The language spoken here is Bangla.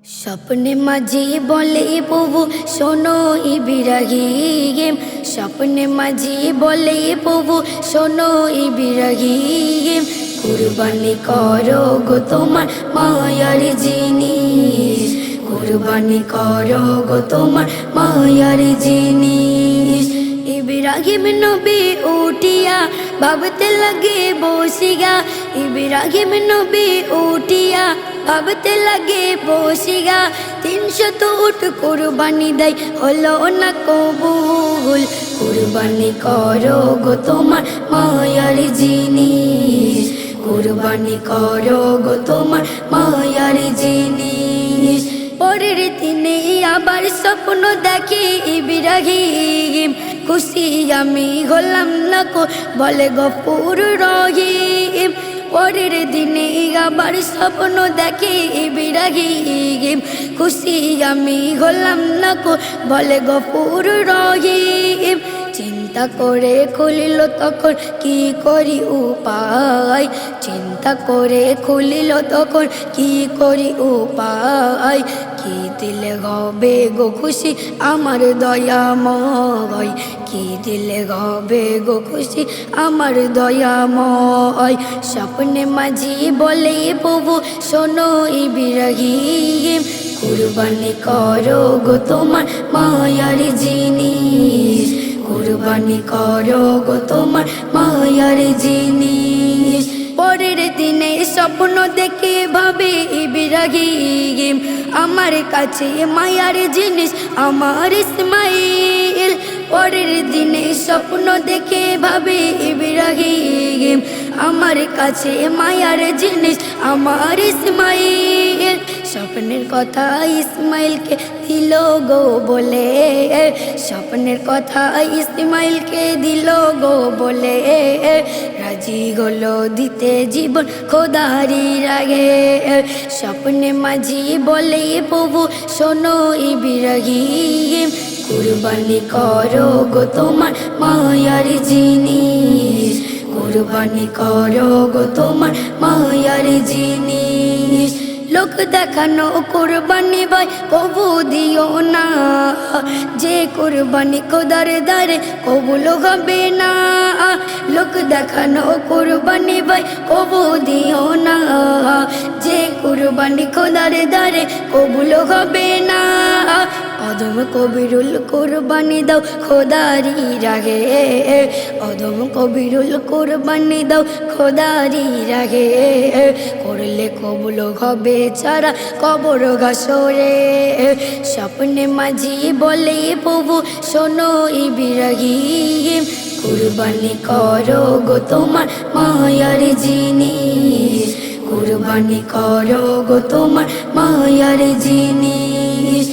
স্বপ্নে মাঝি বলে প্রভু শোনো ইব্রাহিম, স্বপ্নে মাঝি বলে প্রভু শোনো ইব্রাহিম, কুরবানি করো গো তোমার মায়ার জিনিস, কুরবানি করো গো তোমার মায়ার জিনিস। ইব্রাহিম নবী উঠিয়া ভাবতে লাগে বসিয়া, ইব্রাহিম নবী উঠিয়া ভাবতে লাগে বসিয়া, 300 উট কুরবানি দেয় হলো না কবুল, কুরবানি করো গো তোমার মায়ার জিনিস, কুরবানি করো গো তোমার মায়ার জিনিস। পরের দিনে আবার স্বপ্ন দেখে ইব্রাহিম, খুশি আমি হলাম না কো বলে গফুর রহিম। পরের দিনে আবার স্বপ্ন দেখে ইব্রাহিম, খুশি আমি হলাম না কো বলে গফুর রহিম। চিন্তা করে খুলিল তখন কি করি উপায়, চিন্তা করে খুলিল তখন কি করি উপায়, কি দিলে হবে গো খুশি আমার দয়াময়, কি দিলে হবে গো খুশি আমার দয়াময়। স্বপ্নে মাঝি বলে প্রভু শোনো ইব্রাহিম, কুরবানি করো গো তোমার মায়ার জিনিস, কুরবানি করো গো তোমার মায়ার জিনিস। পরের দিনে স্বপ্ন দেখে ভাবে ইব্রাহিম, আমার কাছে মায়ার জিনিস আমার ইসমাইল। পরের দিনে স্বপ্ন দেখে ভাবে ইব্রাহিম, আমার কাছে মায়ার জিনিস আমার ইসমাইল। স্বপ্নের কথা ইসমাইলকে দিল গো বলে, স্বপ্নের কথা ইসমাইলকে দিল গো বলে, রাজি হলো দিতে জীবন খোদারি রাগে। স্বপ্নে মাঝি বলে প্রভু শোনো ইব্রাহিম, কুরবানি করো গো তোমার মায়ার জিনিস, কুরবানি করো গো তোমার মায়ার জিনিস। লোক দেখানো কুরবানি ভাই কবু দিও না, যে কুরবানি খোদার দ্বারে কবুল হবে না। লোক দেখানো কুরবানি ভাই কবু দিও না, যে কুরবানি খোদার দ্বারে কবুল হবে না। অদম কবিরুল কুরবানি দাও খোদারি রাগে, অদম কবিরুল কুরবানি দাও খোদারি রাগে, করলে কবুল হবে ছাড়া কবর ঘাসরে। স্বপ্নে মাঝি বলে প্রভু শোনো ইব্রাহিম, কুরবানি করো গো তোমার মায়ার জিনিস, কুরবানি করো গো তোমার মায়ার জিনিস।